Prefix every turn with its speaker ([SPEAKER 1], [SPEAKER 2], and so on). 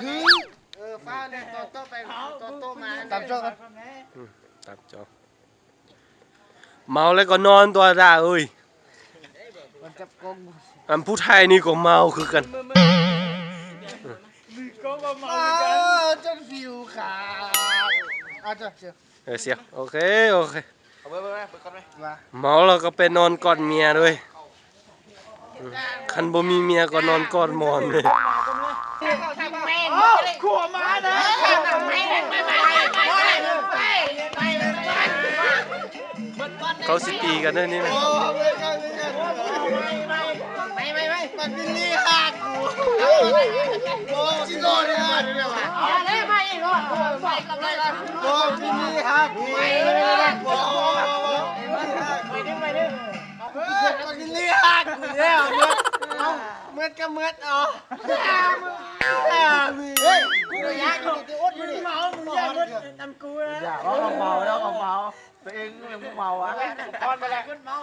[SPEAKER 1] ถือฟ้าเนี่ยโตไปโตมาตามจอกัน
[SPEAKER 2] ตามจอเมาแล้วก็นอนตัวด่าเอ้ย
[SPEAKER 1] มันจับกง
[SPEAKER 2] อันผู้ไทยนี่ก็เมาคือกัน
[SPEAKER 1] จนฟิวขาดเจ้า
[SPEAKER 2] เสียโอเคเอา
[SPEAKER 1] ไป
[SPEAKER 2] เมาแล้วก็ไปนอนกอดเมียด้วยคันบ่มีเมียก็นอนกอดหมอนเลย
[SPEAKER 1] ขัวมาเด้อ
[SPEAKER 2] เขาสิตีกันด้วยนี่นะ
[SPEAKER 1] ไม่มันบิลลี่หักกูโอ้ชิโน่เนี่ยว่ะไม่บิลลี่หักบิลลี่หักกูแล้วเมื่อก็เมื่ออ๋อเฮ้ยกูอยากอยู่ที่อดอยู่นี่เมามึงแย่งนำกูนะอย่าเมาแล้วเมาตัวเองยังเมาอ่ะพอนไปแล้วเมา